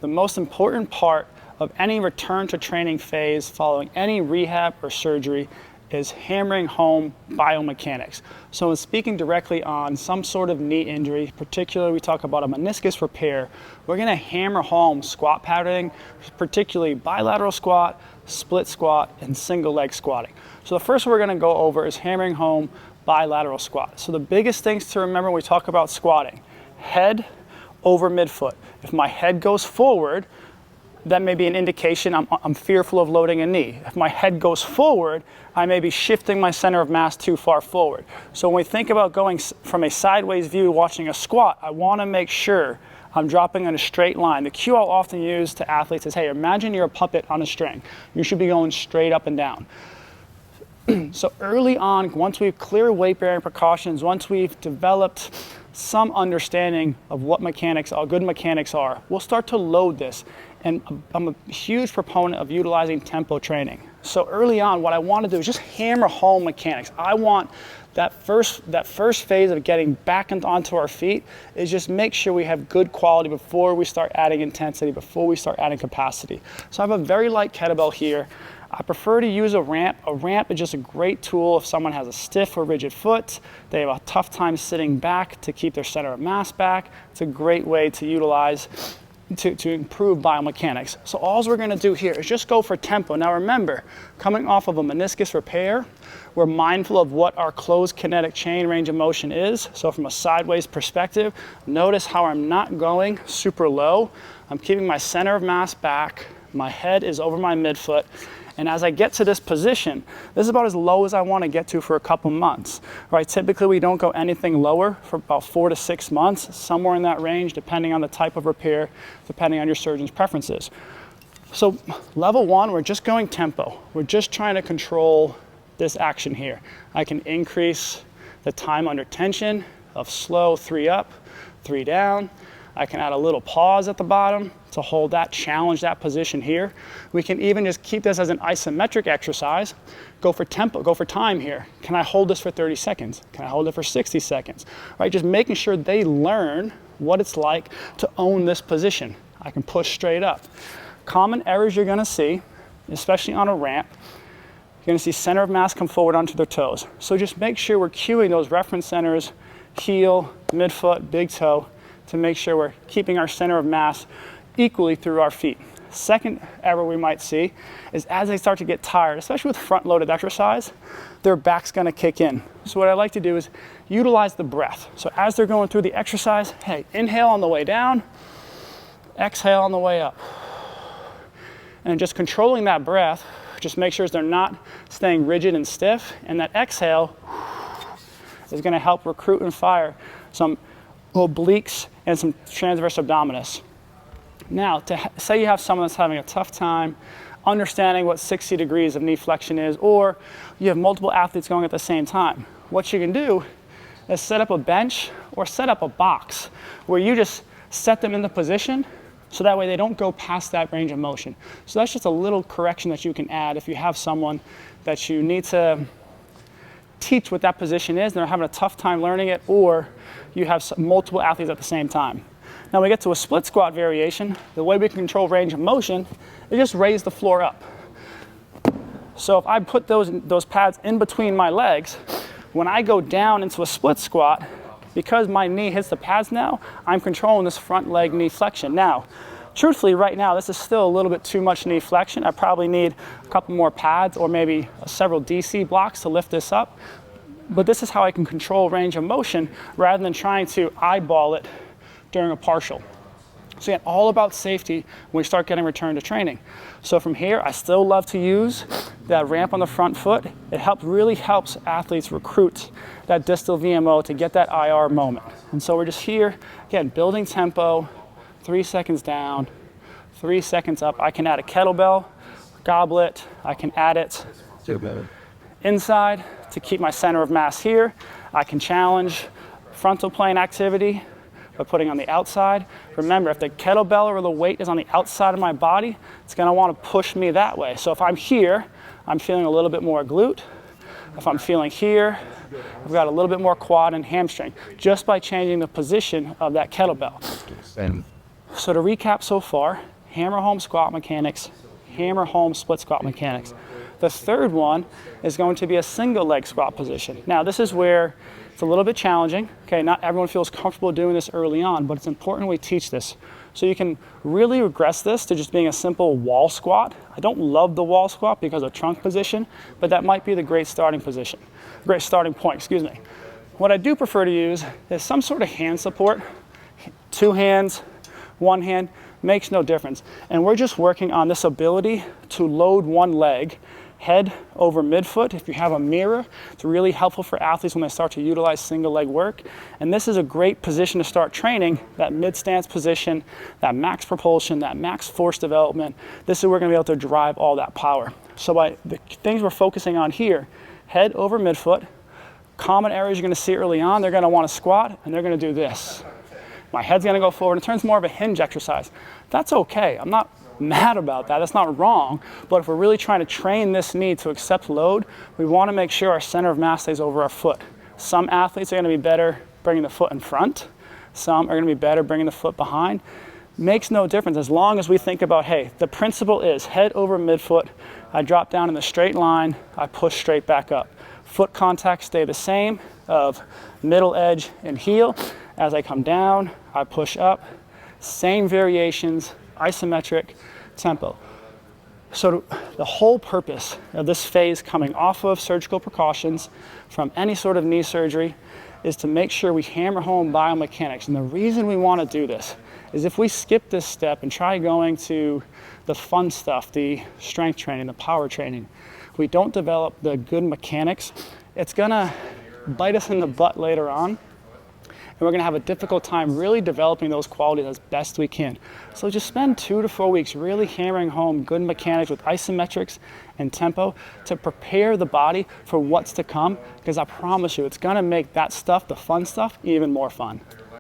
the most important part of any return to training phase following any rehab or surgery is hammering home biomechanics. So in speaking directly on some sort of knee injury, particularly we talk about a meniscus repair, we're gonna hammer home squat patterning, particularly bilateral squat, split squat, and single leg squatting. So the first one we're gonna go over is hammering home bilateral squat. So the biggest things to remember when we talk about squatting: head over midfoot. If my head goes forward, that may be an indication I'm fearful of loading a knee. If my head goes forward, I may be shifting my center of mass too far forward. So when we think about going from a sideways view watching a squat, I wanna make sure I'm dropping in a straight line. The cue I'll often use to athletes is, hey, imagine you're a puppet on a string. You should be going straight up and down. So early on, once we've cleared weight-bearing precautions, once we've developed some understanding of what good mechanics are, we'll start to load this. And I'm a huge proponent of utilizing tempo training. So early on, what I want to do is just hammer home mechanics. I want that first phase of getting back onto our feet is just make sure we have good quality before we start adding intensity, before we start adding capacity. So I have a very light kettlebell here. I prefer to use a ramp. A ramp is just a great tool if someone has a stiff or rigid foot, they have a tough time sitting back to keep their center of mass back. It's a great way to utilize to improve biomechanics. So all we're gonna do here is just go for tempo. Now remember, coming off of a meniscus repair, we're mindful of what our closed kinetic chain range of motion is. So from a sideways perspective, notice how I'm not going super low. I'm keeping my center of mass back, my head is over my midfoot, and as I get to this position, this is about as low as I want to get to for a couple months, right? Typically, we don't go anything lower for about 4 to 6 months, somewhere in that range, depending on the type of repair, depending on your surgeon's preferences. So level 1, we're just going tempo. We're just trying to control this action here. I can increase the time under tension of slow 3 up, 3 down. I can add a little pause at the bottom to hold that, challenge that position here. We can even just keep this as an isometric exercise. Go for tempo, go for time here. Can I hold this for 30 seconds? Can I hold it for 60 seconds? Right, just making sure they learn what it's like to own this position. I can push straight up. Common errors you're gonna see, especially on a ramp, you're gonna see center of mass come forward onto their toes. So just make sure we're cueing those reference centers, heel, midfoot, big toe, to make sure we're keeping our center of mass equally through our feet. Second error we might see is as they start to get tired, especially with front-loaded exercise, their back's gonna kick in. So what I like to do is utilize the breath. So as they're going through the exercise, hey, inhale on the way down, exhale on the way up. And just controlling that breath, just make sure they're not staying rigid and stiff, and that exhale is gonna help recruit and fire some obliques and some transverse abdominis. Now, to say you have someone that's having a tough time understanding what 60 degrees of knee flexion is, or you have multiple athletes going at the same time, what you can do is set up a bench or set up a box where you just set them in the position so that way they don't go past that range of motion. So that's just a little correction that you can add if you have someone that you need to teach what that position is and they're having a tough time learning it, or you have multiple athletes at the same time. Now we get to a split squat variation. The way we control range of motion is just raise the floor up. So if I put those pads in between my legs, when I go down into a split squat, because my knee hits the pads now, I'm controlling this front leg knee flexion. Now, truthfully right now, this is still a little bit too much knee flexion. I probably need a couple more pads or maybe several DC blocks to lift this up. But this is how I can control range of motion rather than trying to eyeball it during a partial. So again, all about safety when we start getting return to training. So from here, I still love to use that ramp on the front foot. It really helps athletes recruit that distal VMO to get that IR moment. And so we're just here, again, building tempo, 3 seconds down, 3 seconds up. I can add a kettlebell, goblet, I can add it inside to keep my center of mass here. I can challenge frontal plane activity by putting on the outside. Remember, if the kettlebell or the weight is on the outside of my body, it's gonna wanna push me that way. So if I'm here, I'm feeling a little bit more glute. If I'm feeling here, I've got a little bit more quad and hamstring, just by changing the position of that kettlebell. So to recap so far, hammer home squat mechanics, hammer home split squat mechanics. The third one is going to be a single leg squat position. Now this is where it's a little bit challenging. Okay, not everyone feels comfortable doing this early on, but it's important we teach this. So you can really regress this to just being a simple wall squat. I don't love the wall squat because of trunk position, but that might be the great starting position, great starting point, excuse me. What I do prefer to use is some sort of hand support. 2 hands, 1 hand, makes no difference. And we're just working on this ability to load one leg, head over midfoot. If you have a mirror, it's really helpful for athletes when they start to utilize single leg work. And this is a great position to start training, that mid stance position, that max propulsion, that max force development. This is where we're gonna be able to drive all that power. So by the things we're focusing on here, head over midfoot. Common areas you're gonna see early on, they're gonna wanna squat and they're gonna do this. My head's gonna go forward. It turns more of a hinge exercise. That's okay. I'm not mad about that. That's not wrong. But if we're really trying to train this knee to accept load, we wanna make sure our center of mass stays over our foot. Some athletes are gonna be better bringing the foot in front. Some are gonna be better bringing the foot behind. Makes no difference as long as we think about, hey, the principle is head over midfoot. I drop down in the straight line. I push straight back up. Foot contacts stay the same of middle edge and heel. As I come down, I push up. Same variations, isometric tempo. So the whole purpose of this phase coming off of surgical precautions from any sort of knee surgery is to make sure we hammer home biomechanics. And the reason we want to do this is if we skip this step and try going to the fun stuff, the strength training, the power training, we don't develop the good mechanics, it's gonna bite us in the butt later on. And we're gonna have a difficult time really developing those qualities as best we can. So just spend 2 to 4 weeks really hammering home good mechanics with isometrics and tempo to prepare the body for what's to come, because I promise you, it's gonna make that stuff, the fun stuff, even more fun.